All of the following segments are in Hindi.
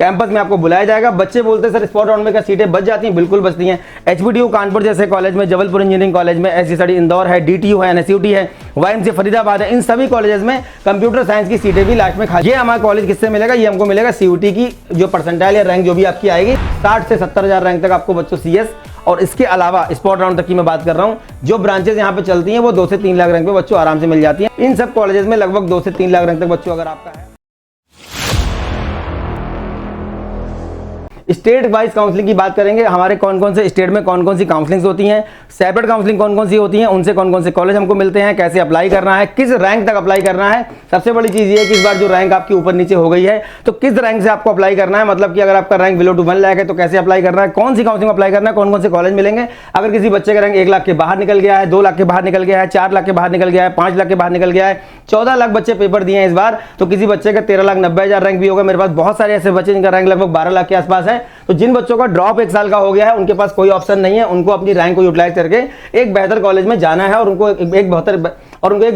कैंपस में आपको बुलाया जाएगा। बच्चे बोलते हैं सर स्पॉट राउंड में क्या सीटें बच जाती हैं? बिल्कुल बचती हैं। एचबीडीयू कानपुर जैसे कॉलेज में, जबलपुर इंजीनियरिंग कॉलेज में, एसजी स्टडी इंदौर है, डीटीयू है, एनएसयूटी है, वाईएमसी फरीदाबाद है, इन सभी कॉलेजेस में कंप्यूटर साइंस की सीटें भी लास्ट में खाली। ये हमारा कॉलेज किससे मिलेगा? ये हमको मिलेगा सीयूटी की जो परसेंटाइल या रैंक जो भी आपकी आएगी 60 से 70,000 रैंक तक आपको बच्चों सीएस। और इसके अलावा स्पॉट राउंड तक की मैं बात कर रहा हूं, जो ब्रांचेस यहाँ पे चलती हैं वो 2 से 3 लाख रैंक पे बच्चों आराम से मिल जाती हैं। इन सब कॉलेजेस में लगभग 2 से 3 लाख रैंक तक बच्चों अगर आपका है। स्टेट वाइज काउंसलिंग की बात करेंगे, हमारे कौन कौन से स्टेट में कौन कौन सी काउंसलिंग होती हैं, सेपरेट काउंसलिंग कौन कौन सी होती हैं, उनसे कौन कौन से कॉलेज हमको मिलते हैं, कैसे अप्लाई करना है, किस रैंक तक अप्लाई करना है। सबसे बड़ी चीज़ ये है कि इस बार जो रैंक आपकी ऊपर नीचे हो गई है तो किस रैंक से आपको अप्लाई करना है, मतलब कि अगर आपका रैंक बिलो टू 1 लाख है तो कैसे अप्लाई करना है, कौन सी काउंसलिंग अप्लाई करना है, कौन कौन से कॉलेज मिलेंगे। अगर किसी बच्चे का रैंक 1 लाख के बाहर निकल गया है, 2 लाख के बाहर निकल गया है, 4 लाख के बाहर निकल गया है, 5 लाख के बाहर निकल गया है, 14 लाख बच्चे पेपर दिए हैं इस बार, तो किसी बच्चे का 13,90,000 रैंक भी होगा। मेरे पास बहुत सारे ऐसे बच्चे जिनका रैंक लगभग 12 लाख के आसपास है। तो जिन बच्चों का ड्रॉप 1 साल का हो गया है उनके पास कोई ऑप्शन नहीं है, उनको अपनी रैंक को यूटिलाइज करके एक बेहतर कॉलेज में जाना है और उनको एक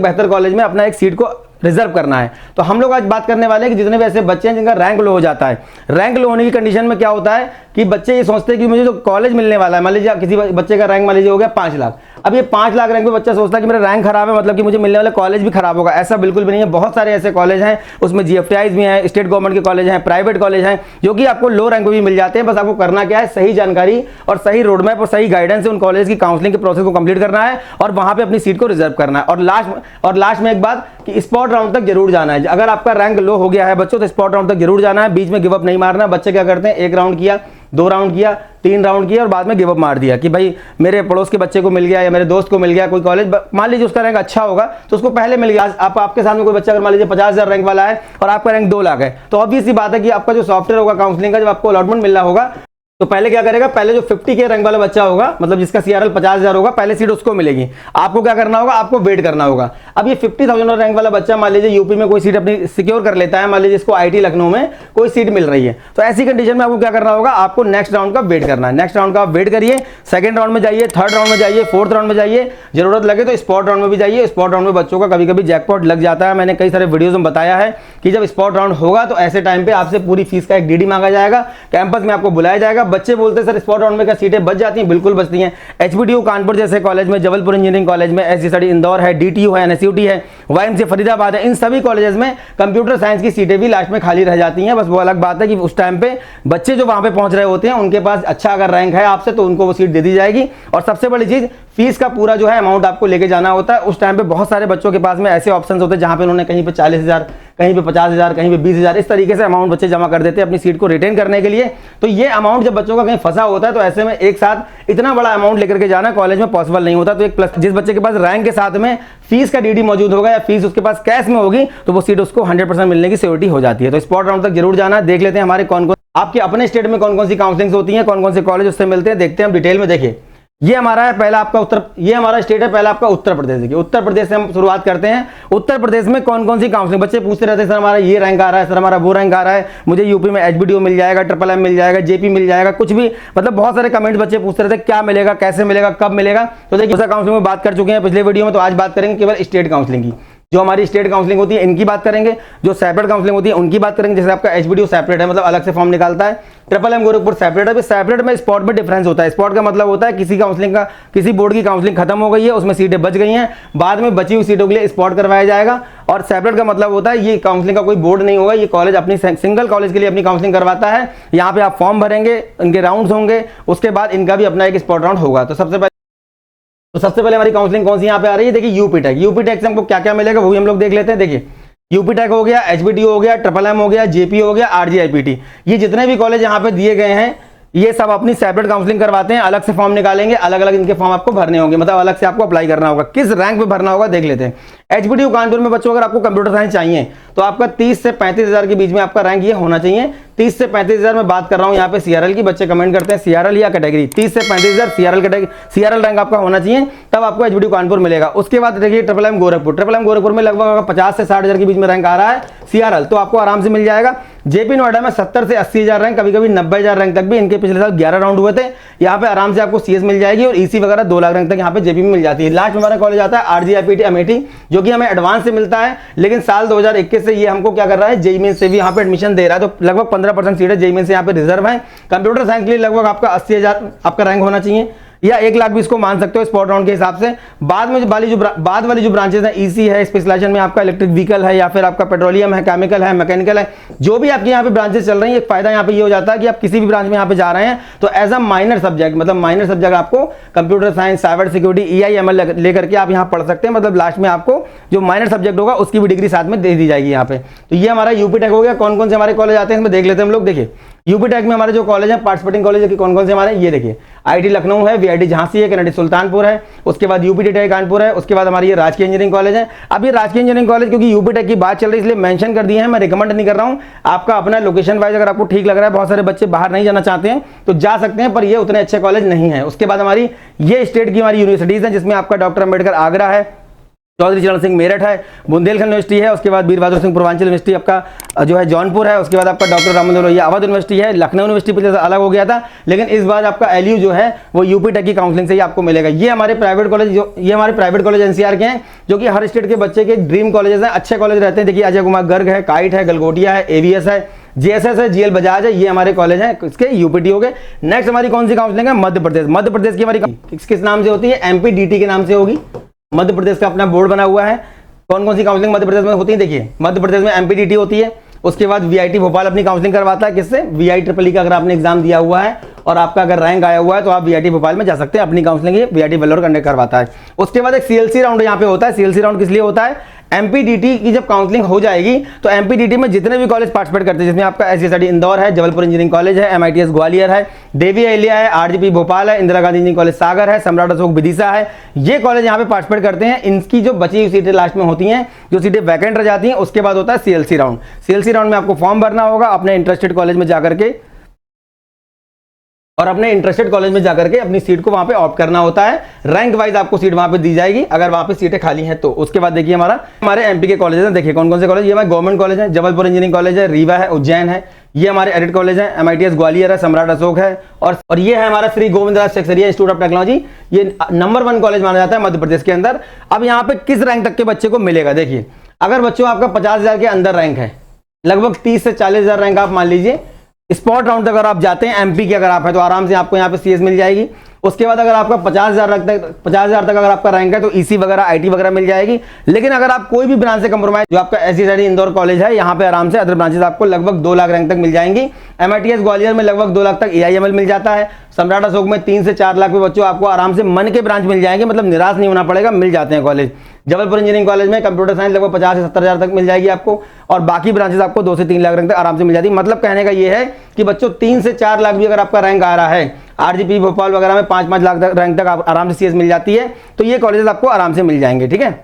बेहतर कॉलेज में अपना एक सीट को रिजर्व करना है। तो हम लोग आज बात करने वाले हैं कि जितने भी ऐसे बच्चे हैं जिनका रैंक लो हो जाता है। रैंक लो होने की कंडीशन में क्या होता है कि बच्चे ये सोचते हैं कि मुझे जो कॉलेज मिलने वाला है, मान लीजिए किसी बच्चे का रैंक मान लीजिए हो गया 5 लाख, अब ये 5 लाख रैंक पे बच्चा सोचता है कि मेरा रैंक खराब है मतलब कि मुझे मिलने वाला कॉलेज भी खराब होगा। ऐसा बिल्कुल भी नहीं है। बहुत सारे ऐसे कॉलेज हैं, उसमें जीएफटीआईज भी हैं, स्टेट गवर्नमेंट के कॉलेज हैं, प्राइवेट कॉलेज हैं, जो कि आपको लो रैंक पे भी मिल जाते हैं। बस आपको करना क्या है, सही जानकारी और सही रोड मैप और सही गाइडेंस से उन कॉलेज की काउंसलिंग के प्रोसेस को कंप्लीट करना है और वहां पे अपनी सीट को रिजर्व करना है। और लास्ट में एक बात कि स्पॉट राउंड तक जरूर जाना है। अगर आपका रैंक लो हो गया है बच्चों तो स्पॉट राउंड तक जरूर जाना है, बीच में गिव अप नहीं मारना। बच्चे क्या करते हैं, 1 राउंड किया, 2 राउंड किया, 3 राउंड किया और बाद में गिव अप मार दिया कि भाई मेरे पड़ोस के बच्चे को मिल गया या मेरे दोस्त को मिल गया कोई कॉलेज, मान लीजिए उसका रैंक अच्छा होगा तो उसको पहले मिल गया। आपके सामने कोई बच्चा अगर मान लीजिए 50,000 रैंक वाला है और आपका रैंक 2 लाख है तो ऑब्वियस सी बात है कि आपका जो सॉफ्टवेयर होगा काउंसलिंग का, जब आपको अलॉटमेंट मिलना होगा तो पहले क्या करेगा, पहले जो 50 के रैंक वाला बच्चा होगा, मतलब जिसका सीआरएल 50,000 होगा, पहले सीट उसको मिलेगी। आपको क्या करना होगा, आपको वेट करना होगा। अब ये 50,000 रैंक वाला बच्चा मान लीजिए यूपी में कोई सीट अपनी सिक्योर कर लेता है, मान लीजिए इसको आईटी लखनऊ में कोई सीट मिल रही है, तो ऐसी कंडीशन में आपको क्या करना होगा, आपको नेक्स्ट राउंड का वेट करना है। नेक्स्ट राउंड का आप वेट करिए, सेकंड राउंड में जाइए, थर्ड राउंड में जाइए, फोर्थ राउंड में जाइए, जरूरत लगे तो स्पॉट राउंड में भी जाइए। स्पॉट राउंड में बच्चों का कभी कभी जैकपॉट लग जाता है। मैंने कई सारे वीडियोज में बताया है कि जब स्पॉट राउंड होगा तो ऐसे टाइम पे आपसे पूरी फीस का एक डीडी मांगा जाएगा, कैंपस में आपको बुलाया जाएगा। बच्चे बोलते हैं सर स्पॉट राउंड में क्या सीटें बच जाती हैं? बिल्कुल बचती हैं। एचबीडीयू कानपुर जैसे कॉलेज में, जबलपुर इंजीनियरिंग कॉलेज में, एसजी स्टडी इंदौर है, डीटीयू है, एनएसयूटी है, वाईएमसी फरीदाबाद है, इन सभी कॉलेजेस में कंप्यूटर साइंस की सीटें भी लास्ट में खाली रह जाती हैं। बस वो अलग बात है कि उस टाइम पे बच्चे जो वहां पे पहुंच रहे होते हैं उनके पास अच्छा अगर रैंक है आपसे तो उनको वो सीट दे दी जाएगी। और सबसे बड़ी चीज, फीस का पूरा जो है अमाउंट आपको लेके जाना होता है। उस टाइम पे बहुत सारे बच्चों के पास में ऐसे ऑप्शंस होते हैं जहां पे उन्होंने कहीं पे 40,000, कहीं पे 50,000, कहीं पे 20,000, इस तरीके से अमाउंट बच्चे जमा कर देते हैं अपनी सीट को रिटेन करने के लिए। तो ये अमाउंट जब बच्चों का कहीं फंसा होता है तो ऐसे में एक साथ इतना बड़ा अमाउंट लेकर के जाना कॉलेज में पॉसिबल नहीं होता। तो एक प्लस, जिस बच्चे के पास रैंक के साथ में फीस का डीडी मौजूद होगा या फीस उसके पास कैश में होगी तो वो सीट उसको 100% मिलने की सिक्योरिटी हो जाती है। तो स्पॉट राउंड तक जरूर जाना। देख लेते हैं हमारे कौन कौन आपके अपने स्टेट में कौन कौन सी काउंसलिंग होती हैं, कौन कौन से कॉलेज उससे मिलते हैं, देखते हैं हम डिटेल में। देखिए ये हमारा है पहला आपका ये हमारा स्टेट है पहला आपका उत्तर प्रदेश। देखिए उत्तर प्रदेश से हम शुरुआत करते हैं। उत्तर प्रदेश में कौन कौन सी काउंसलिंग, बच्चे पूछते रहते हैं सर हमारा ये रैंक आ रहा है, सर हमारा वो रैंक आ रहा है, मुझे यूपी में एचबीडीयू मिल जाएगा, ट्रिपल एम मिल जाएगा, जेपी मिल जाएगा, कुछ भी, मतलब बहुत सारे कमेंट बच्चे पूछते रहते हैं क्या मिलेगा, कैसे मिलेगा, कब मिलेगा। तो देखिए काउंसलिंग में बात कर चुके हैं पिछले वीडियो में, तो आज बात करेंगे केवल स्टेट काउंसलिंग की। जो हमारी स्टेट काउंसलिंग होती है इनकी बात करेंगे, जो सेपरेट काउंसलिंग होती है उनकी बात करेंगे। जैसे आपका एचबीडीयू सेपरेट है, मतलब अलग से फॉर्म निकालता है, ट्रिपल एम गोरखपुर सेपरेट है। सेपरेट में स्पॉट में डिफरेंस होता है। स्पॉट का मतलब होता है किसी काउंसलिंग का, किसी बोर्ड की काउंसलिंग खत्म हो गई है, उसमें सीटें बच गई हैं, बाद में बची हुई सीटों के लिए स्पॉट करवाया जाएगा। और सेपरेट का मतलब होता है ये काउंसलिंग का कोई बोर्ड नहीं होगा, ये कॉलेज अपनी सिंगल कॉलेज के लिए अपनी काउंसलिंग करवाता है। यहाँ पे आप फॉर्म भरेंगे, इनके राउंड्स होंगे, उसके बाद इनका भी अपना एक स्पॉट राउंड होगा। तो सबसे पहले हमारी काउंसलिंग कौन सी यहाँ पे आ रही है, देखिए यूपी टेक। यूपी टेक से हमको क्या क्या मिलेगा वो भी हम लोग देख लेते हैं। देखिए यूपी टेक हो गया, एचबीडीयू हो गया, ट्रिपल एम हो गया, जेपी हो गया, आरजीआईपीटी, ये जितने भी कॉलेज यहाँ पे दिए गए हैं ये सब अपनी सेपरेट काउंसलिंग करवाते हैं। अलग से फॉर्म निकालेंगे, अलग अलग इनके फॉर्म आपको भरने होंगे, मतलब अलग से आपको अप्लाई करना होगा। किस रैंक पे भरना होगा देख लेते हैं। एचबीडीयू कानपुर में बच्चों अगर आपको कंप्यूटर साइंस चाहिए तो आपका 30 से 35,000 के बीच में आपका रैंक ये होना चाहिए। 30 से 35,000 में बात कर रहा हूँ यहाँ पे सीआरएल की, बच्चे कमेंट करते हैं सीआरएल या कैटेगरी। 30 से 35,000 सीआरएल कैटेगरी, सीआरएल रैंक आपका होना चाहिए, तब आपको एचबीडीयू कानपुर मिलेगा। उसके बाद देखिए triple M Gorakhpur, triple M Gorakhpur में लगभग 50 से 60,000 के बीच में रैंक आ रहा है सीआरएल, तो आपको आराम से मिल जाएगा। जेपी नोएडा में 70 से 80,000 रैंक, कभी कभी 90,000 रैंक तक भी, इनके पिछले साल 11 राउंड हुए थे। यहाँ पे आराम से आपको सीएस मिल जाएगी और ईसी वगैरह 2 लाख रैंक तक यहाँ पे जेपी में मिल जाती है। लास्ट में हमारा कॉलेज आता है आरजीआईपीटी अमेठी, जो कि हमें एडवांस से मिलता है, लेकिन साल 2021 से ये हमको क्या कर रहा है, जेईई मेंस से भी यहाँ पे एडमिशन दे रहा है। तो लगभग 15% सीट है जेईई मेंस यहाँ पे रिजर्व है। कंप्यूटर साइंस के लिए लगभग आपका 80,000 आपका रैंक होना चाहिए या 1 लाख भी इसको मान सकते हो स्पॉट राउंड के हिसाब से। बाद वाली जो ब्रांचेस हैं, ईसी है, स्पेशलाइजेशन में आपका इलेक्ट्रिक व्हीकल है या फिर आपका पेट्रोलियम है, केमिकल है, मैकेनिकल है, जो भी आपके यहाँ पे ब्रांचेस चल रही हैं, एक फायदा यहाँ पे ये हो जाता है कि आप किसी भी ब्रांच में यहाँ पे जा रहे हैं तो एज अ माइनर सब्जेक्ट, मतलब माइनर सब्जेक्ट आपको computer science, cyber security, EIML लेकर के आप यहाँ पढ़ सकते हैं। मतलब लास्ट में आपको जो माइनर सब्जेक्ट होगा उसकी भी डिग्री साथ में दे दी जाएगी यहाँ पे। तो ये हमारा यूपी टेक हो गया। कौन कौन से हमारे कॉलेज आते हैं इसमें देख लेते हैं हम लोग। देखिए यूपी टेक में हमारे जो कॉलेज है, पार्टिसिपेटिंग कॉलेज कौन कौन से हमारे, ये देखिए IIT लखनऊ है, VIT झांसी है, केनेडी सुल्तानपुर है, उसके बाद यूपी टेक कानपुर है, उसके बाद हमारी ये राजकीय इंजीनियरिंग कॉलेज है। अब ये राजकीय इंजीनियरिंग कॉलेज क्योंकि यूपी टेक की बात चल रही है इसलिए मेंशन कर दिए हैं, मैं रिकमेंड नहीं कर रहा हूं। आपका अपना लोकेशन वाइज अगर आपको ठीक लग रहा है, बहुत सारे बच्चे बाहर नहीं जाना चाहते हैं तो जा सकते हैं, पर ये उतने अच्छे कॉलेज नहीं है। उसके बाद हमारी ये स्टेट की हमारी यूनिवर्सिटीज है जिसमें आपका डॉक्टर अम्बेडकर आगरा है, चौधरी चरण सिंह मेरठ है, बुंदेलखंड यूनिवर्सिटी है, उसके बाद वीर बहादुर सिंह पूर्वांचल यूनिवर्सिटी आपका जो है जौनपुर है, उसके बाद आपका डॉक्टर राम मनोहर लोहिया अवध यूनिवर्सिटी है। लखनऊ यूनिवर्सिटी पहले से अलग हो गया था लेकिन इस बार आपका LU जो है वो यूपी टेक की काउंसलिंग से ही आपको मिलेगा। ये हमारे प्राइवेट कॉलेज NCR के हैं जो कि हर स्टेट के बच्चे के ड्रीम कॉलेजेस हैं, अच्छे कॉलेज रहते हैं। देखिए अजय कुमार गर्ग है, काइट है, गलगोटिया है, AVS है, JSS है, GL बजाज है, ये हमारे कॉलेज हैं इसके UPT हो गए। नेक्स्ट हमारी कौन सी काउंसलिंग है, मध्य प्रदेश की हमारी किस नाम से होती है, MPDT के नाम से होगी। मध्य प्रदेश का अपना बोर्ड बना हुआ है। कौन कौन सी काउंसलिंग मध्य प्रदेश में होती है, देखिए मध्य प्रदेश में MPDT होती है, उसके बाद VIT भोपाल अपनी काउंसलिंग करवाता है, किससे, VIEEE का अगर आपने एग्जाम दिया हुआ है और आपका अगर रैंक आया हुआ है तो आप VIT भोपाल में जा सकते हैं, अपनी काउंसलिंग VIT वेल्लोर कंडक्ट करवाता है। उसके बाद एक CLC राउंड यहाँ पे होता है। CLC राउंड किस लिए होता है, MPDT की जब काउंसलिंग हो जाएगी तो MPDT में जितने भी कॉलेज पार्टिसिपेट करते हैं, जिसमें आपका SCSIT इंदौर है, जबलपुर इंजीनियरिंग कॉलेज है, MITS ग्वालियर है, देवी अहिल्या है, RGP भोपाल है, इंदिरा गांधी इंजीनियरिंग कॉलेज सागर है, सम्राट अशोक विदिशा है, ये कॉलेज यहाँ पे पार्टिसिपेट करते हैं। इनकी जो बची हुई सीटें लास्ट में होती हैं, जो सीटें वैकेंट रह जाती हैं, उसके बाद होता है CLC राउंड। CLC राउंड में आपको फॉर्म भरना होगा अपने इंटरेस्टेड कॉलेज में जाकर के और अपने इंटरेस्टेड कॉलेज में जाकर के अपनी सीट को वहां पे ऑप्ट करना होता है। रैंक वाइज आपको सीट वहां पे दी जाएगी अगर वहां पे सीटें खाली हैं तो। उसके बाद देखिए हमारे MP के कॉलेज हैं, देखिए कौन कौन से कॉलेज, ये हमारे गवर्नमेंट कॉलेज है, जबलपुर इंजीनियरिंग कॉलेज है, रीवा है, उज्जैन है, ये हमारे एडिट कॉलेज है, MITS ग्वालियर है, सम्राट अशोक है और ये है हमारा Shri Govindraj Seksaria institute of technology. ये नंबर 1 कॉलेज माना जाता है मध्य प्रदेश के अंदर। अब यहाँ पे किस रैंक तक के बच्चे को मिलेगा, देखिए अगर बच्चों आपका 50,000 के अंदर रैंक है, लगभग 30 से 40,000 रैंक आप मान लीजिए, स्पॉट राउंड तक अगर आप जाते हैं MP के अगर आप है तो आराम से आपको यहाँ पे CS मिल जाएगी। उसके बाद अगर आपका 50,000 तक अगर आपका रैंक है तो EC वगैरह IT वगैरह मिल जाएगी। लेकिन अगर आप कोई भी ब्रांच से कंप्रोमाइज, जो आपका SCSIT इंदौर कॉलेज है, यहाँ पे आराम से अदर ब्रांचेस आपको लगभग 2 लाख रैंक तक मिल जाएंगी। MITS ग्वालियर में लगभग 2 लाख तक EIML मिल जाता है। सम्राट अशोक में 3 से 4 लाख पे बच्चों आपको आराम से मन के ब्रांच मिल जाएंगे, मतलब निराश नहीं होना पड़ेगा, मिल जाते हैं कॉलेज। जबलपुर इंजीनियरिंग कॉलेज में कंप्यूटर साइंस लगभग 50 से 70,000 तक मिल जाएगी आपको और बाकी ब्रांचेस आपको 2 से 3 लाख रैंक तक आराम से मिल जाती है। मतलब कहने का ये है कि बच्चों 3 से 4 लाख भी अगर आपका रैंक आ रहा है, RGP भोपाल वगैरह में 5-5 लाख रैंक तक आराम से CS मिल जाती है, तो ये कॉलेजेस आपको आराम से मिल जाएंगे। ठीक है,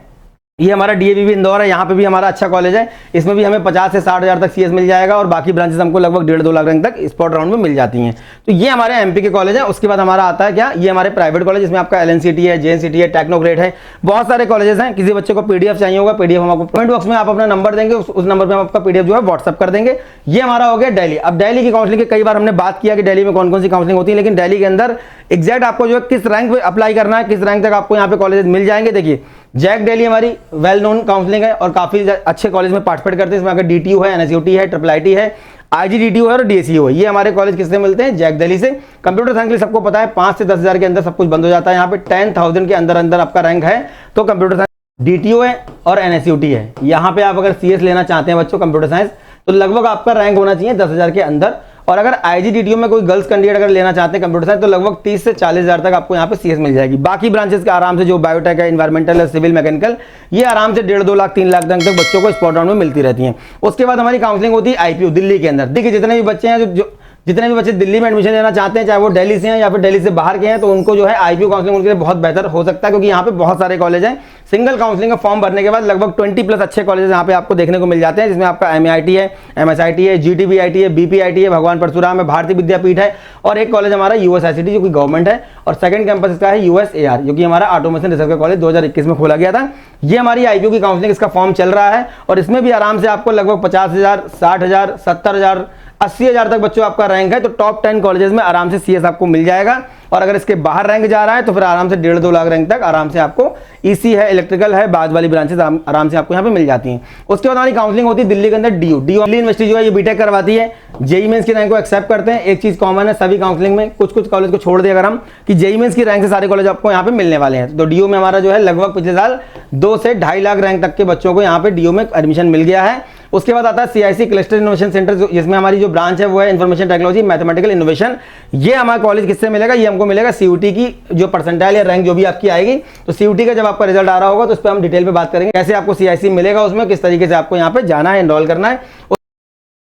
ये हमारा DAV भी इंदौर है, यहाँ पे भी हमारा अच्छा कॉलेज है, इसमें भी हमें 50 से 60,000 तक CS मिल जाएगा और बाकी ब्रांचेस हमको लगभग 1.5-2 लाख रैंक तक स्पॉट राउंड में मिल जाती हैं। तो ये हमारे MP के कॉलेज है। उसके बाद हमारा आता है क्या, ये हमारे प्राइवेट कॉलेज, इसमें आपका LNCT है, JNCT है, टेक्नोग्रेड है, बहुत सारे कॉलेजेस हैं। किसी बच्चे को PDF चाहिए होगा, PDF हम आपको कमेंट बॉक्स में आप अपना नंबर देंगे, उस नंबर पर हम आपका PDF जो है व्हाट्सअप कर देंगे। ये हमारा हो गया दिल्ली। अब दिल्ली की काउंसलिंग की कई बार हमने बात किया कि दिल्ली में कौन कौन सी काउंसलिंग होती है, लेकिन दिल्ली के अंदर एग्जैक्ट आपको जो है किस रैंक पे अप्लाई करना है, किस रैंक तक आपको यहाँ पे कॉलेज मिल जाएंगे। देखिए जैक दिल्ली हमारी वेल नोन काउंसलिंग है और काफी अच्छे कॉलेज में पार्टिसिपेट करते हैं। इसमें अगर DTU है, NSUT है, IIIT है, IGDTU है और DSU है। ये हमारे कॉलेज किससे मिलते हैं, जैक दिल्ली से। कंप्यूटर साइंस के लिए सबको पता है 5 से 10,000 के अंदर सब कुछ बंद हो जाता है। यहाँ पे 10,000 के अंदर अंदर आपका रैंक है तो कंप्यूटर साइंस DTU है और NSUT है। यहाँ पे आप अगर CS लेना चाहते हैं बच्चों कंप्यूटर साइंस तो लगभग आपका रैंक होना चाहिए 10,000 के अंदर। और अगर IGDTU में कोई गर्ल्स कैंडिडेट अगर लेना चाहते हैं कंप्यूटर साइंस तो लगभग 30 से 40,000 तक आपको यहाँ पे CS मिल जाएगी। बाकी ब्रांचेस का आराम से जो बायोटेक है, इन्वायरमेंटल है, सिविल, मैकेनिकल, ये आराम से 1.5-2 लाख 3 लाख तक बच्चों को स्पॉट राउंड में मिलती रहती हैं। उसके बाद हमारी काउंसलिंग होती है IPU दिल्ली के अंदर। देखिए जितने भी बच्चे हैं जितने भी बच्चे दिल्ली में एडमिशन लेना चाहते हैं, चाहे वो दिल्ली से हैं या फिर दिल्ली से बाहर के हैं, तो उनको जो है IPU काउंसलिंग उनके लिए बहुत बेहतर हो सकता है, क्योंकि यहाँ पे बहुत सारे कॉलेज हैं। सिंगल काउंसलिंग का फॉर्म भरने के बाद लगभग 20+ अच्छे कॉलेज यहाँ पे आपको देखने को मिल जाते हैं, जिसमें आपका MIT है, MSIT है, GTBIT है, BPIT है, भगवान परशुराम है, भारतीय विद्यापीठ है और एक कॉलेज हमारा USICT जो कि गवर्नमेंट है और सेकंड कैंपस इसका है USAR जो कि हमारा ऑटोमेशन रिसर्च का कॉलेज 2021 में खोला गया था। ये हमारी IPU की काउंसलिंग, इसका फॉर्म चल रहा है और इसमें भी आराम से आपको लगभग 50,000, 60,000, 70,000, 80,000 तक बच्चों आपका रैंक है तो टॉप 10 कॉलेजेस में आराम से CS आपको मिल जाएगा। और अगर इसके बाहर रैंक जा रहा है तो फिर आराम से 1.5-2 लाख रैंक तक आराम से आपको ईसी है, इलेक्ट्रिकल है, बाद वाली ब्रांचेस आराम से आपको यहाँ पे मिल जाती हैं। उसके बाद हमारी काउंसलिंग होती है दिल्ली के अंदर डीयू यूनिवर्सिटी जो है ये बीटेक करवाती है, जेईई मेंस की रैंक को एक्सेप्ट करते हैं। एक चीज कॉमन है सभी काउंसलिंग में, कुछ कुछ कॉलेज को छोड़ दिया अगर हम कि जेईई मेंस की रैंक से सारे कॉलेज आपको यहाँ पे मिलने वाले हैं। तो डीयू में हमारा जो है लगभग पिछले साल 2 से 2.5 लाख रैंक तक के बच्चों को यहाँ पे डीयू में एडमिशन मिल गया है। उसके बाद आता है सीआईसी क्लस्टर इनोवेशन सेंटर, जिसमें हमारी जो ब्रांच है वो है इन्फॉर्मेशन टेक्नोलॉजी मैथमेटिकल इनोवेशन। ये हमारा कॉलेज किससे मिलेगा, ये हमको मिलेगा सीयूटी की जो परसेंटाइल या रैंक जो भी आपकी आएगी, तो सीयूटी का जब आपका रिजल्ट आ रहा होगा तो उस पर हम डिटेल में बात करेंगे कैसे आपको सीआईसी मिलेगा, उसमें किस तरीके से आपको यहाँ पे जाना है, एनरोल करना है।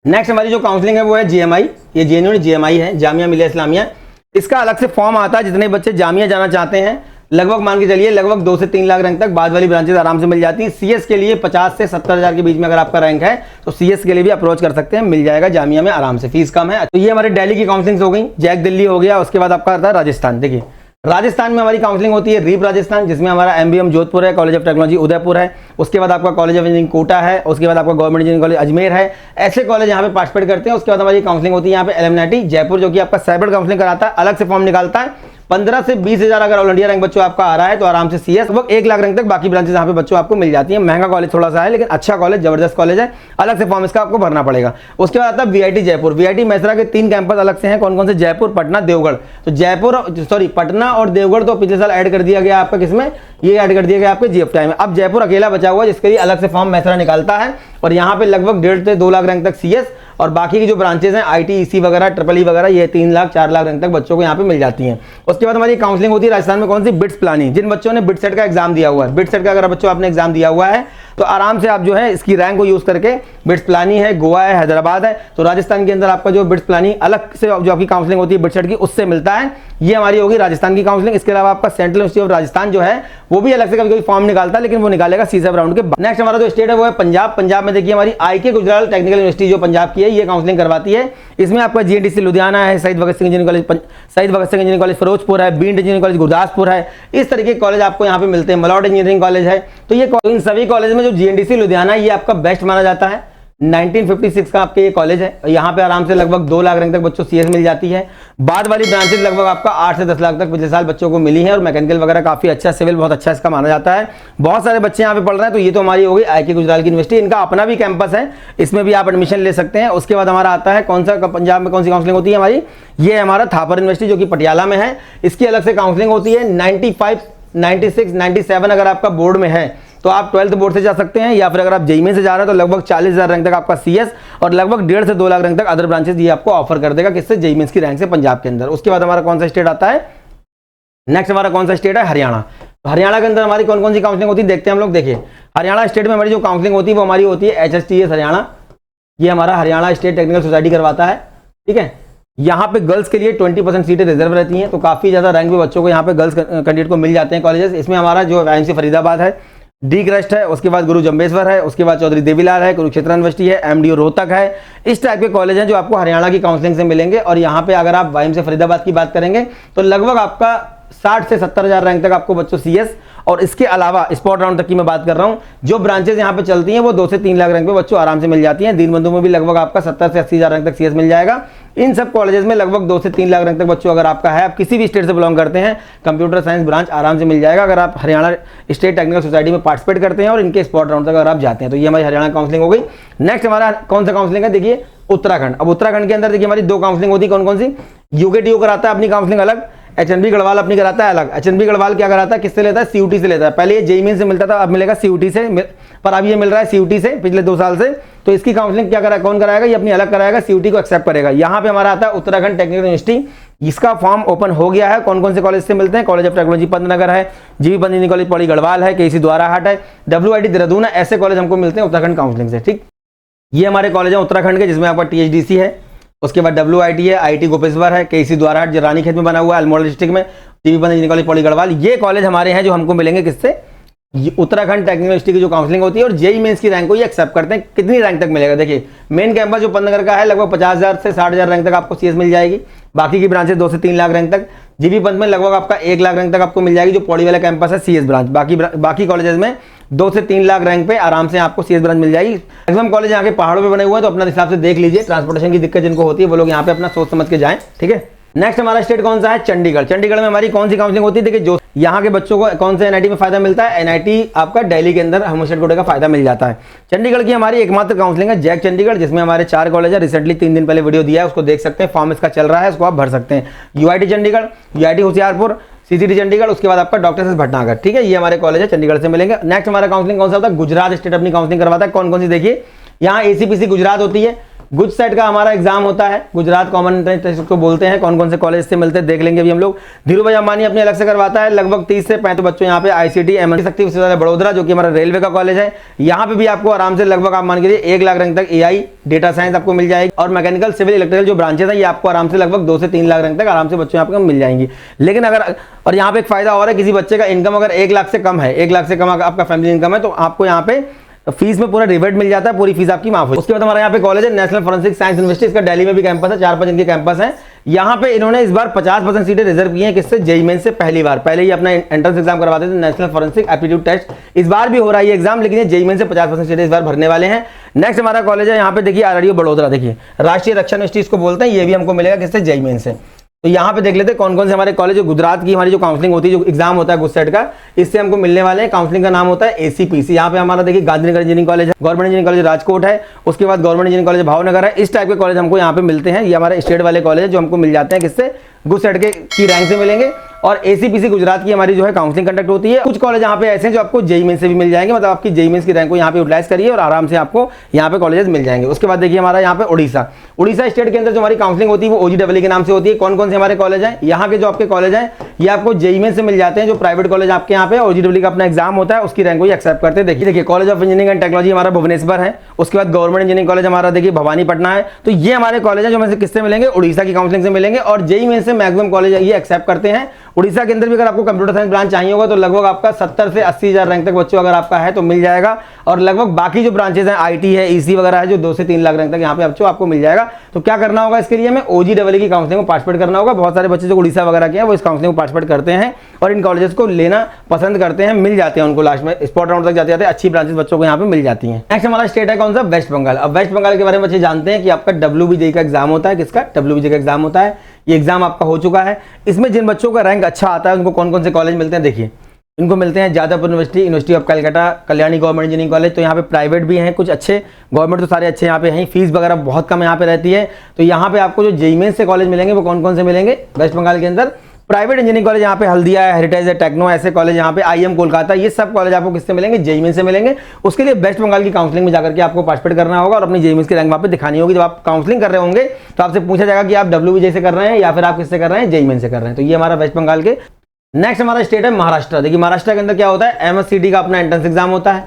नेक्स्ट हमारी जो काउंसलिंग है वो है जीएमआई, ये जेएनयू जीएमआई है, जामिया मिलिया इस्लामिया। इसका अलग से फॉर्म आता है, जितने बच्चे जामिया जाना चाहते हैं लगभग मान के चलिए लगभग 2 से 3 लाख रैंक तक बाद वाली ब्रांचेस आराम से मिल जाती हैं। सीएस के लिए 50 से 70 हज़ार के बीच में अगर आपका रैंक है तो सीएस के लिए भी अप्रोच कर सकते हैं, मिल जाएगा जामिया में आराम से, फीस कम है। तो ये हमारे दिल्ली की काउंसलिंग हो गई, जैक दिल्ली हो गया। उसके बाद आपका आता है राजस्थान। देखिए राजस्थान में हमारी काउंसलिंग होती है रीप राजस्थान, जिसमें हमारा एमबीएम जोधपुर है, कॉलेज ऑफ टेक्नोलॉजी उदयपुर है, उसके बाद आपका कॉलेज ऑफ इंजीनियरिंग कोटा है, उसके बाद आपका गवर्नमेंट इंजीनियरिंग कॉलेज अजमेर है। ऐसे कॉलेज यहाँ पे पार्टिसिपेट करते हैं। उसके बाद हमारी काउंसलिंग होती है यहाँ पे एलएमएनआईटी जयपुर, जो कि आपका सेपरेट काउंसलिंग कराता है, अलग से फॉर्म निकालता है। 15 से 20 हज़ार अगर ऑल इंडिया रैंक बच्चों आपका आ रहा है तो आराम से सीएस लगभग 1 लाख रैंक तक बाकी ब्रांचेस यहाँ पे बच्चों आपको मिल जाती है। महंगा कॉलेज थोड़ा सा है लेकिन अच्छा कॉलेज, जबरदस्त कॉलेज है, अलग से फॉर्म इसका आपको भरना पड़ेगा। उसके बाद आता है वीआईटी जयपुर। वीआईटी मैसरा के 3 कैंपस अलग से हैं, कौन कौन से, जयपुर, पटना, देवगढ़। तो जयपुर पटना और देवगढ़ तो पिछले साल ऐड कर दिया गया आपका, किसमें, ये ऐड कर दिया गया आपके जीएफटीआई में। अब जयपुर अकेला बचा हुआ है जिसके लिए अलग से फॉर्म मैसरा निकालता है और यहाँ पे लगभग 1.5 से 2 लाख रैंक तक सीएस और बाकी की जो ब्रांचेस हैं आईटी, ईसी वगैरह, ट्रिपल ई वगैरह, ये 3 लाख 4 लाख रैंक तक बच्चों को यहाँ पे मिल जाती हैं। उसके बाद हमारी काउंसलिंग होती है राजस्थान में कौन सी, बिट्स प्लानिंग। जिन बच्चों ने बिट सेट का एग्जाम दिया हुआ है, बिट सेट का अगर बच्चों आपने एग्जाम दिया हुआ है तो आराम से आप जो है इसकी रैंक को यूज करके, बिट्स प्लानी है, गोवा है, हैदराबाद है, तो राजस्थान के अंदर आपका जो बिट्स प्लानी अलग से जो आपकी काउंसलिंग होती है बिट सेट की, उससे मिलता है। ये हमारी होगी राजस्थान की काउंसलिंग। इसके अलावा आपका सेंट्रल यूनिवर्सिटी ऑफ राजस्थान जो है वो भी अलग से कभी कभी फॉर्म निकालता है, लेकिन वो निकालेगा सीसब राउंड के बाद। नेक्स्ट हमारा जो स्टेट है वो है पंजाब। पंजाब में देखिए हमारी आईके गुजराल टेक्निकल यूनिवर्सिटी जो पंजाब की है, ये काउंसलिंग करवाती है। इसमें आपका जीएनडीसी लुधियाना है, शहीद भगत सिंह इंजीनियरिंग कॉलेज, शहीद भगत सिंह इंजीनियरिंग कॉलेज फिरोजपुर है, बींड इंजीनियरिंग कॉलेज गुरदासपुर है, इस तरीके के कॉलेज आपको यहाँ पे मिलते हैं। मलौट इंजीनियरिंग कॉलेज है। तो ये इन सभी कॉलेज में जो जीएनडीसी लुधियाना ये आपका बेस्ट माना जाता है। 1956 का आपके ये कॉलेज है, यहाँ पे आराम से लगभग 2 लाख रैंक तक बच्चों सीएस मिल जाती है। बाद वाली ब्रांचेस लगभग आपका 8 से 10 लाख तक पिछले साल बच्चों को मिली है और मैकेनिकल वगैरह काफी अच्छा, सिविल बहुत अच्छा इसका माना जाता है। बहुत सारे बच्चे यहाँ पे पढ़ रहे हैं। तो ये तो हमारी हो गई आईके गुजराल की यूनिवर्सिटी, इनका अपना भी कैंपस है, इसमें भी आप एडमिशन ले सकते हैं। उसके बाद हमारा आता है कौन सा, पंजाब में कौन सी काउंसलिंग होती है हमारी, ये हमारा थापर यूनिवर्सिटी जो कि पटियाला में है। इसकी अलग से काउंसलिंग होती है। 95, 96, 97 अगर आपका बोर्ड में है तो आप 12th बोर्ड से जा सकते हैं, या फिर अगर आप जेईई में से जा रहे हैं तो लगभग 40,000 रैंक तक आपका सीएस और लगभग 1.5 से 2 लाख रैंक तक अदर ब्रांचेस ये आपको ऑफर कर देगा, किससे, जेईई मेंस की रैंक से पंजाब के अंदर। उसके बाद हमारा कौन सा स्टेट आता है, नेक्स्ट हमारा कौन सा स्टेट है, हरियाणा। हरियाणा के अंदर हमारी कौन कौन सी काउंसलिंग होती है देखते हैं हम लोग। देखिए हरियाणा स्टेट में हमारी जो काउंसलिंग होती है वो हमारी होती है एचएसटीएस हरियाणा, ये हमारा हरियाणा स्टेट टेक्निकल सोसाइटी करवाता है। ठीक है, यहाँ पे गर्ल्स के लिए 20% सीटें रिजर्व रहती हैं, तो काफी ज्यादा रैंक में बच्चों को यहाँ पे गर्ल्स कैंडिडेट को मिल जाते हैं कॉलेजेस। इसमें हमारा जो आईएमसी फरीदाबाद है, डी क्रस्ट है, उसके बाद गुरु जम्बेश्वर है, उसके बाद चौधरी देवीलाल है, कुरुक्षेत्र यूनिवर्सिटी है, एमडीयू रोहतक है। इस टाइप के कॉलेज हैं जो आपको हरियाणा की काउंसलिंग से मिलेंगे। और यहाँ पे अगर आप वाईएमसी फरीदाबाद की बात करेंगे तो लगभग आपका 60 से 70 हज़ार रैंक तक आपको बच्चों सीएस, और इसके अलावा स्पॉट राउंड तक की मैं बात कर रहा हूं, जो ब्रांचेस यहाँ पे चलती हैं वो 2 से 3 लाख रैंक पे बच्चों आराम से मिल जाती हैं। दीनबंधु में भी लगभग आपका 70 से 80 हज़ार रैंक तक सीएस मिल जाएगा। इन सब कॉलेजेस में लगभग 2 से 3 लाख रैंक तक बच्चों अगर आपका है, आप किसी भी स्टेट से बिलोंग करते हैं, कंप्यूटर साइंस ब्रांच आराम से मिल जाएगा अगर आप हरियाणा स्टेट टेक्निकल सोसाइटी में पार्टिसिपेट करते हैं और इनके स्पॉट राउंड तक अगर आप जाते हैं। तो ये हमारी हरियाणा काउंसलिंग हो गई। नेक्स्ट हमारा कौन सा काउंसलिंग है, देखिए उत्तराखंड। अब उत्तराखंड के अंदर देखिए हमारी 2 काउंसलिंग होती है, कौन कौन सी, यूकेटीयू कराता है अपनी काउंसलिंग अलग, एचएनबी गढ़वाल अपनी कराता है अलग। एचएनबी गढ़वाल क्या कराता है, किससे लेता है, सीयूटी से लेता है। पहले ये जेईई मेंस से मिलता था, अब मिलेगा सीयूटी से, पर अब ये मिल रहा है सीयूटी से पिछले 2 साल से। तो इसकी काउंसलिंग क्या करा, कौन कराएगा, ये अपनी अलग कराएगा, सीयूटी को एक्सेप्ट करेगा। यहाँ पे हमारा आता है उत्तराखंड टेक्निकल यूनिवर्सिटी, इसका फॉर्म ओपन हो गया है। कौन कौन से कॉलेज से मिलते हैं, कॉलेज ऑफ टेक्नोलॉजी पंतनगर है, जीवी पंत इंजीनियरिंग कॉलेज पौड़ी गढ़वाल है, केसी द्वाराहाट है, डब्ल्यूआईटी देहरादून है। ऐसे कॉलेज हमको मिलते हैं उत्तराखंड काउंसलिंग से। ठीक, ये हमारे कॉलेज है उत्तराखंड के, जिसमें आपका टीएचडीसी है, उसके बाद डब्ल्यूआईटी है, आईटी गोपेश्वर है, केसी द्वाराहाट जो रानीखेत में बना हुआ है, अल्मोड़ा डिस्ट्रिक्ट में, जीवी पंत इंजीनियरिंग कॉलेज पौड़ी गढ़वाल। ये कॉलेज हमारे हैं जो हमको मिलेंगे किससे, उत्तराखंड टेक्निकल यूनिवर्सिटी की जो काउंसलिंग होती है। और जेईई मेंस की रैंक को ये एक्सेप्ट करते हैं। कितनी रैंक तक मिलेगा, देखिए मेन कैंपस जो पंतनगर का है लगभग 50,000 से 60,000 रैंक तक आपको सीएस मिल जाएगी। बाकी की ब्रांचेस 2 से 3 लाख रैंक तक। जीबी पंत में लगभग आपका 1 लाख रैंक तक आपको मिल जाएगी, जो पौड़ी वाला कैंपस है सीएस ब्रांच। बाकी कॉलेजेस में 2 से 3 लाख रैंक पे आराम से आपको सीएस ब्रांच मिल जाएगी। मैक्सिमम कॉलेज यहाँ के पहाड़ों पे बने हुए हैं, तो अपना हिसाब से देख लीजिए। ट्रांसपोर्टेशन की दिक्कत जिनको होती है वो लोग यहाँ पे अपना सोच समझ के जाएं। ठीक है। नेक्स्ट हमारा स्टेट कौन सा है? चंडीगढ़। चंडीगढ़ में हमारी कौन सी काउंसलिंग होती है? देखिए जो यहाँ के बच्चों को कौन से एनआईटी में फायदा मिलता है? एनआईटी आपका दिल्ली के अंदर होमस्टेड कोटे का फायदा मिल जाता है। चंडीगढ़ की हमारी एकमात्र काउंसलिंग है जैक चंडीगढ़, जिसमें हमारे 4 कॉलेज है। रिसेंटली 3 दिन पहले वीडियो दिया है, उसको देख सकते हैं। फॉर्म इसका चल रहा है, उसको आप भर सकते हैं। UIT Chandigarh, UIT Hoshiarpur, CCT Chandigarh, उसके बाद आपका डॉक्टर एस भटनागर। ठीक है, ये हमारे कॉलेज है, चंडीगढ़ से मिलेंगे। नेक्स्ट हमारा काउंसलिंग कौन सा होता है? गुजरात स्टेट अपनी काउंसलिंग करवाता है। कौन कौन सी? देखिए यहाँ एसीपीसी गुजरात होती है, गुज सेट का हमारा एग्जाम होता है, गुजरात कॉमन एंट्रेंस टेस्ट को बोलते हैं। कौन कौन से कॉलेज से मिलते हैं देख लेंगे अभी हम लोग। धीरू भाई अंबानी अपने अलग से करवाता है। लगभग 30 से 35 बच्चों यहाँ पे आईसीटी एमएनसी शक्ति विश्वविद्यालय बड़ोदरा, जो कि हमारा रेलवे का कॉलेज है। यहाँ पे भी आपको आराम से लगभग आप मान के 1 लाख रैंक तक एआई डेटा साइंस आपको मिल जाएगी, और मैकेनिकल सिविल इलेक्ट्रिकल जो ब्रांचेस है ये आपको आराम से लगभग 2 से 3 लाख रैंक तक आराम से बच्चों आपको मिल जाएंगी। लेकिन अगर और यहाँ पे एक फायदा और है, किसी बच्चे का इनकम अगर 1 लाख से कम है, 1 लाख से कम आपका फैमिली इनकम है, तो आपको यहाँ पे फीस में पूरा रिबेट मिल जाता है, पूरी फीस आपकी माफ हो। उसके बाद हमारे यहाँ पे कॉलेज है नेशनल फॉरेंसिक साइंस यूनिवर्सिटी, इसका दिल्ली में भी कैंपस है, 4-5 इनके कैंपस है। यहाँ पे इन्होंने इस बार 50% सीटें रिजर्व की हैं। किससे? जेईई मेंस से पहली बार। पहले ही अपना एंट्रेंस एग्जाम करवाते थे, नेशनल फॉरेंसिक एप्टीट्यूड टेस्ट। इस बार भी हो रहा है ये एग्जाम, लेकिन ये जेईई मेंस से 50% सीटें इस बार भरने वाले हैं। नेक्स्ट हमारा कॉलेज है यहाँ पे देखिए आरआरयू बड़ोदरा, देखिए राष्ट्रीय रक्षा यूनिवर्सिटी इसको बोलते हैं। ये भी हमको मिलेगा किससे? जेईई मेंस से। तो यहाँ पे देख लेते हैं कौन कौन से हमारे कॉलेज, गुजरात की हमारी जो काउंसलिंग होती है, जो एग्जाम होता है गुजसेट का, इससे हमको मिलने वाले हैं। काउंसलिंग का नाम होता है एसीपीसी। यहाँ पे हमारा देखिए गांधीनगर इंजीनियरिंग कॉलेज है, गवर्नमेंट इंजीनियरिंग कॉलेज राजकोट है, उसके बाद गवर्नमेंट इंजीनियरिंग कॉलेज भावनगर है। इस टाइप के कॉलेज हमको यहाँ पे मिलते हैं। ये हमारे स्टेट वाले कॉलेज है जो हमको मिल जाते हैं किससे? गुजसेट के की रैंक से मिलेंगे। और एसीपीसी गुजरात की हमारी जो है काउंसलिंग कंडक्ट होती है। कुछ कॉलेज यहाँ पे ऐसे हैं जो आपको जेईई मेंस से भी मिल जाएंगे, मतलब आपकी जेईई मेंस की रैंक को यहाँ पे यूटिलाइज करिए और आराम से आपको यहाँ पे कॉलेजेस मिल जाएंगे। उसके बाद देखिए हमारा यहाँ पे उड़ीसा स्टेट के अंदर जो हमारी काउंसलिंग होती है वो ओजीडब्ल्यू के नाम से होती है। कौन कौन से हमारे कॉलेज हैं? यहाँ के जो आपके कॉलेज हैं ये आपको जेईई मेंस से मिल जाते हैं। जो प्राइवेट कॉलेज आपके यहाँ पे ओजीडब्ल्यू का अपना एग्जाम होता है, उसकी रैंक को एक्सेप्ट करते हैं। देखिए college of engineering and technology हमारा भुवनेश्वर है, उसके बाद गवर्नमेंट इंजीनियरिंग कॉलेज हमारा देखिए भवानीपटना है। तो ये हमारे कॉलेज है जो हमें किससे मिलेंगे? उड़ीसा की काउंसलिंग से मिलेंगे। और जेईई मेंस से मैक्सिमम कॉलेज ये एक्सेप्ट करते हैं। उड़ीसा के अंदर भी अगर आपको कंप्यूटर साइंस ब्रांच चाहिए होगा तो लगभग आपका 70 से 80 हज़ार रैंक तक बच्चों अगर आपका है तो मिल जाएगा। और लगभग बाकी जो ब्रांचेस हैं आईटी है, ईसी वगैरह है, जो 2 से 3 लाख रैंक तक यहाँ पे बच्चों आपको मिल जाएगा। तो क्या करना होगा इसके लिए? हमें ओजीडब्ल्यू की काउंसलिंग में पार्टिसिपेट करना होगा। बहुत सारे बच्चे जो उड़ीसा वगैरह के हैं वो इस काउंसलिंग में पार्टिसिपेट करते हैं और इन कॉलेजेस को लेना पसंद करते हैं, मिल जाते हैं उनको। लास्ट में स्पॉट राउंड तक जाते अच्छी ब्रांचेस बच्चों को यहाँ पे मिल जाती हैं। नेक्स्ट हमारा स्टेट है कौन सा? वेस्ट बंगाल। अब वेस्ट बंगाल के बारे में बच्चे जानते हैं कि आपका डब्ल्यूबीजेई का एग्जाम होता है। किसका? डब्ल्यूबीजेई का एग्जाम होता है। ये एग्जाम आपका हो चुका है। इसमें जिन बच्चों का रैंक अच्छा आता है उनको कौन कौन से कॉलेज मिलते हैं? देखिए इनको मिलते हैं Jadavpur university, university of Calcutta, Kalyani government engineering college. तो यहाँ पे प्राइवेट भी हैं कुछ अच्छे, गवर्नमेंट तो सारे अच्छे यहाँ पे हैं। फीस वगैरह बहुत कम यहाँ पे रहती है। तो यहाँ पे आपको जो जेईई मेंस से कॉलेज मिलेंगे वो कौन कौन से मिलेंगे? वेस्ट बंगाल के अंदर प्राइवेट इंजीनियरिंग कॉलेज यहाँ पे हल्दिया है, हेरिटेज है, टेक्नो, ऐसे कॉलेज यहाँ पे, आईएम कोलकाता, ये सब कॉलेज आपको किससे मिलेंगे? जेईई मेंस से मिलेंगे। उसके लिए वेस्ट बंगाल की काउंसलिंग में जाकर के आपको पार्टिसिपेट करना होगा और अपनी जेईई मेंस की रैंक वहाँ पे दिखानी होगी। जब आप काउंसलिंग कर रहे होंगे तो आपसे पूछा जाएगा कि आप डब्ल्यूबीजेई से कर रहे हैं या फिर आप किससे कर रहे हैं? जेईई मेंस से कर रहे हैं। तो ये हमारा वेस्ट बंगाल के। नेक्स्ट हमारा स्टेट है महाराष्ट्र। देखिए महाराष्ट्र के अंदर क्या होता है? एमएससीटी का अपना एंट्रेंस एग्जाम होता है।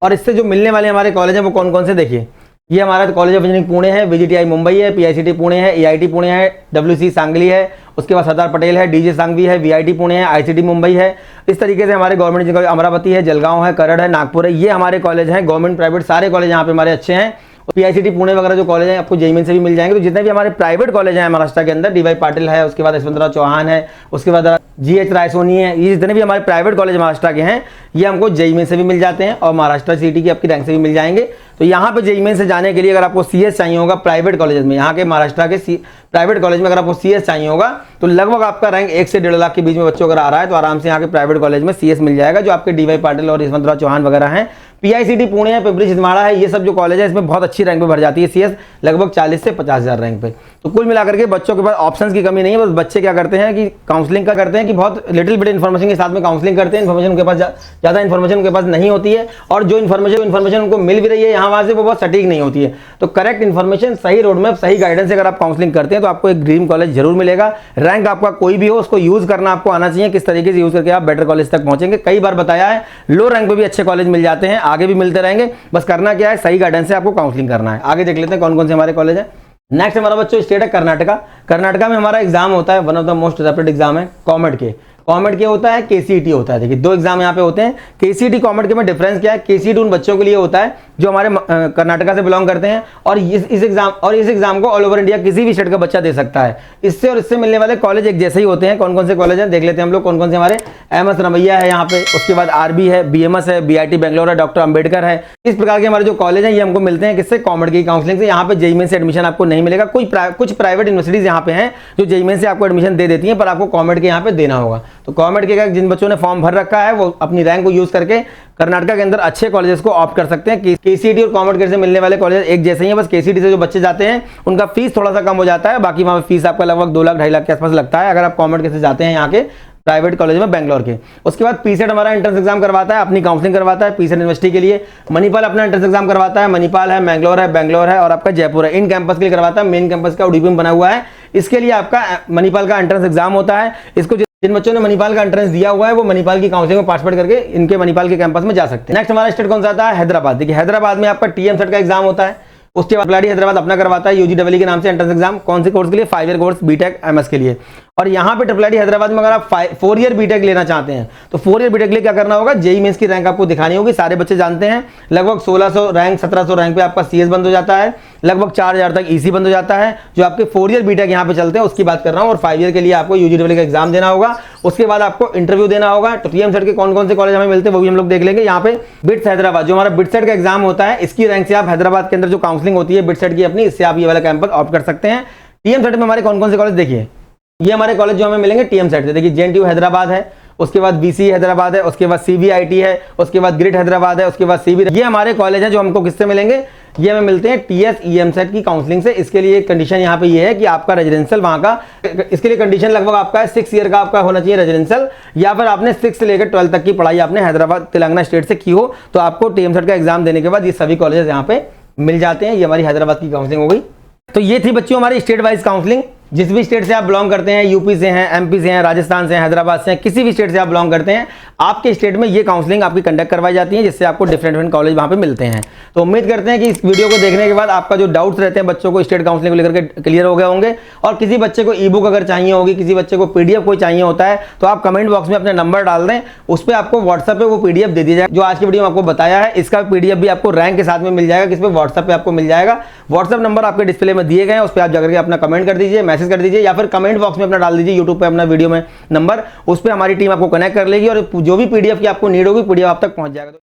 और इससे जो मिलने वाले हमारे कॉलेज हैं वो कौन कौन से? देखिए ये हमारा कॉलेज ऑफ इंजीनियरिंग पुणे है, वीजीटीआई मुंबई है, पीआईसीटी पुणे है, एआईटी पुणे है, डब्ल्यूसी सांगली है, उसके बाद सरदार पटेल है, डीजे सांगवी है, वीआईटी पुणे है, आईसीटी मुंबई है। इस तरीके से हमारे गवर्नमेंट इंजीनियरिंग कॉलेज अमरावती है, जलगांव है, करड़ है, नागपुर है। ये हमारे कॉलेज हैं, गवर्नमेंट प्राइवेट सारे कॉलेज यहाँ पे हमारे अच्छे हैं। पीआईसीटी पुणे वगैरह जो कॉलेज हैं आपको जेईई मेंस से भी मिल जाएंगे। तो जितने भी हमारे प्राइवेट कॉलेज हैं महाराष्ट्र के अंदर, डीवाई पाटिल है, उसके बाद यशवंतराव चौहान है, उसके बाद जीएच रायसोनी है, ये जितने भी हमारे प्राइवेट कॉलेज महाराष्ट्र के हैं ये हमको जेईई मेंस से भी मिल जाते हैं और महाराष्ट्र सिटी की आपकी रैंक से भी मिल जाएंगे। तो यहाँ पे जेईई मेंस से जाने के लिए अगर आपको सीएस चाहिए होगा प्राइवेट कॉलेज में, यहाँ के महाराष्ट्र के प्राइवेट कॉलेज में अगर आपको सीएस चाहिए होगा तो लगभग आपका रैंक 1 से 1.5 लाख के बीच में बच्चों अगर आ रहा है तो आराम से यहाँ के प्राइवेट कॉलेज में सीएस मिल जाएगा, जो आपके डीवाई पाटिल और यशवंतराव चौहान वगैरह हैं। पीआईसीटी पुणे है, पिपरी छिंदवाड़ा है, ये सब जो कॉलेज है इसमें बहुत अच्छी रैंक पे भर जाती है सीएस, लगभग 40 से 50 हज़ार रैंक पे। तो कुल मिलाकर के बच्चों के पास ऑप्शंस की कमी नहीं है। बस बच्चे क्या करते हैं कि काउंसलिंग का करते हैं कि बहुत लिटिल बिट इन्फॉर्मेशन के साथ में काउंसलिंग करते हैं। इन्फॉर्मेशन उनके पास ज़्यादा इन्फॉर्मेशन उनके पास नहीं होती है और जो इन्फॉर्मेशन उनको मिल भी रही है यहाँ वहाँ से वो बहुत सटीक नहीं होती है। तो करेक्ट इन्फॉर्मेशन, सही रोड मैप, सही गाइडेंस से अगर आप काउंसलिंग करते हैं तो आपको एक ड्रीम कॉलेज जरूर मिलेगा। रैंक आपका कोई भी हो उसको यूज करना आपको आना चाहिए, किस तरीके से यूज करके आप बेटर कॉलेज तक पहुंचेंगे। कई बार बताया है लो रैंक पे भी अच्छे कॉलेज मिल जाते हैं, आगे भी मिलते रहेंगे। बस करना क्या है? सही गाइडेंस से आपको काउंसलिंग करना है। आगे देख लेते हैं कौन कौन से हमारे कॉलेज है। नेक्स्ट हमारा बच्चों स्टेट है कर्नाटका। कर्नाटका में हमारा एग्जाम होता है, one of the most reputed exam है कॉमेड के। कॉमेड क्या होता है, केसीईटी होता है। देखिए 2 एग्जाम यहाँ पे होते हैं, केसीईटी कॉमेड के में डिफरेंस क्या है, केसीईटी उन बच्चों के लिए होता है जो हमारे कर्नाटका से बिलोंग करते हैं, और इस एग्जाम को ऑल ओवर इंडिया किसी भी स्टेट का बच्चा दे सकता है। इससे और इससे मिलने वाले कॉलेज एक जैसे ही होते हैं। कौन कौन से कॉलेज हैं देख लेते हैं हम लोग, कौन कौन से हमारे एमएस रमैया है यहाँ पे, उसके बाद आरबी है, बीएमएस है, बीआईटी बेंगलोर है, डॉक्टर अंबेडकर है। इस प्रकार के हमारे जो कॉलेज हैं ये हमको मिलते हैं किससे, कॉमेड की काउंसलिंग से। यहाँ पे जेईई मेन से एडमिशन आपको नहीं मिलेगा। कुछ प्राइवेट यूनिवर्सिटीज यहाँ पे हैं जो जेईई मेन से आपको एडमिशन दे देती हैं, पर आपको कॉमेड के यहाँ पे देना होगा। तो कॉमेड के जिन बच्चों ने फॉर्म भर रखा है वो अपनी रैंक को यूज करके कर्नाटका के अंदर अच्छे कॉलेजेस को ऑप्ट कर सकते हैं। केसीईटी और कॉमेड के से मिलने वाले कॉलेज एक जैसे ही हैं, बस केसीईटी से जो बच्चे जाते हैं उनका फीस थोड़ा सा कम हो जाता है, बाकी वहाँ फीस आपका लगभग 2 लाख 2.5 लाख के आसपास लगता है अगर आप कॉमेड के से जाते हैं यहाँ के प्राइवेट कॉलेज में बेंगलोर के। उसके बाद पीसेट हमारा एंट्रेंस एग्जाम करवाता है, अपनी काउंसलिंग करवाता है पीसेट यूनिवर्सिटी के लिए। मणिपाल अपना एंट्रेंस एग्जाम करवाता है, मणिपाल है, मैंगलोर है, बेंगलोर है और आपका जयपुर है। इन कैंपस के लिए करवाता है, मेन कैंपस का उडुपी में बना हुआ है। इसके लिए आपका मणिपाल का एंट्रेंस एग्जाम होता है। इसको जिन बच्चों ने मणिपाल का एंट्रेंस दिया हुआ है वो मणिपाल की काउंसलिंग में पार्टिसिपेट करके इनके मणिपाल के कैंपस में जा सकते हैं। नेक्स्ट हमारा स्टेट कौन सा आता है, हैदराबाद। देखिए हैदराबाद में आपका टीएम सेट का एग्जाम होता है। उसके बाद ट्रिपल हैदराबाद अपना करवाता है यूजीडब्ल्यू के नाम से एंट्रेंस एग्जाम। कौन से कोर्स के लिए, 5 ईयर कोर्स बीटेक एमएस के लिए। और यहाँ पे ट्रिपल हैदराबाद में अगर आप 4 ईयर बीटेक लेना चाहते हैं तो 4 ईयर बीटेक के लिए क्या करना होगा, जेईई मेंस की रैंक आपको दिखानी होगी। सारे बच्चे जानते हैं लगभग 1600 रैंक 1700 रैंक पे आपका सीएस बंद हो जाता है, लगभग 4000 तक ईसी बंद हो जाता है। जो आपके 4 ईयर बीटेक यहाँ पे चलते हैं उसकी बात कर रहा हूँ। और 5 ईयर के लिए आपको यूजीडब्ल्यू का एग्जाम देना होगा। उसके बाद आपको इंटरव्यू देना होगा। तो टीएम सेट के कौन कौन से कॉलेज हमें मिलते हैं वो भी हम लोग देख लेंगे। यहाँ पे बिट्स हैदराबाद जो हमारा बिटसेट का एग्जाम होता है, इसकी रैंक से आप हैदराबाद के अंदर जो काउंसलिंग होती है बिटसेट की अपनी, इससे आप ये वाला कैंपस ऑप्ट कर सकते हैं। टीएम सेट में हमारे कौन कौन से कॉलेज देखिए, ये हमारे कॉलेज जो हमें मिलेंगे टीएम सेट से। देखिए जेएनटीयू हैदराबाद है, उसके बाद बीसी हैदराबाद है, उसके बाद सीबीआईटी है, उसके बाद ग्रिड हैदराबाद है, उसके बाद सीबी। ये हमारे कॉलेज हैं जो हमको किससे मिलेंगे, ये हमें मिलते हैं टीएस ईएम सेट की काउंसलिंग से। इसके लिए कंडीशन यहाँ पे ये है कि आपका रेजिडेंशियल वहाँ का, इसके लिए कंडीशन लगभग आपका है 6 ईयर का आपका होना चाहिए रेजिडेंशियल, या फिर आपने 6 से लेकर 12 तक की पढ़ाई आपने हैदराबाद तेलंगाना स्टेट से की हो, तो आपको टीएम सेट का एग्जाम देने के बाद ये सभी कॉलेज यहाँ पे मिल जाते हैं। ये हमारी हैदराबाद की काउंसलिंग हो गई। तो ये थी बच्चों हमारी स्टेट वाइज काउंसलिंग। जिस भी स्टेट से आप बिलोंग करते हैं, यूपी से हैं, एमपी से हैं, राजस्थान से हैं, हैदराबाद से हैं, किसी भी स्टेट से आप बिलोंग करते हैं, आपके स्टेट में ये काउंसलिंग आपकी कंडक्ट करवाई जाती है, जिससे आपको डिफरेंट कॉलेज वहाँ पे मिलते हैं। तो उम्मीद करते हैं कि इस वीडियो को देखने के बाद आपका जो डाउट्स रहते हैं बच्चों को स्टेट काउंसलिंग को लेकर के क्लियर हो गए होंगे। और किसी बच्चे को ई बुक अगर चाहिए होगी, किसी बच्चे को पीडीएफ कोई चाहिए होता है, तो आप कमेंट बॉक्स में अपने नंबर डाल दें, उस पर आपको व्हाट्सएप पे वो पीडीएफ दे दी जाएगी। जो आज की वीडियो में आपको बताया है इसका पीडीएफ भी आपको रैंक के साथ में मिल जाएगा, किस पे व्हाट्सएप पे आपको मिल जाएगा। व्हाट्सएप नंबर आपके डिस्प्ले में दिए गए हैं, उस पर आप जाकर के अपना कमेंट कर दीजिए, मैसेज कर दीजिए, या फिर कमेंट बॉक्स में अपना डाल दीजिए यूट्यूब पे अपना वीडियो में नंबर, उस पर हमारी टीम आपको कनेक्ट कर लेगी और जो भी पीडीएफ की आपको नीड होगी पीडीएफ आप तक पहुंच जाएगा।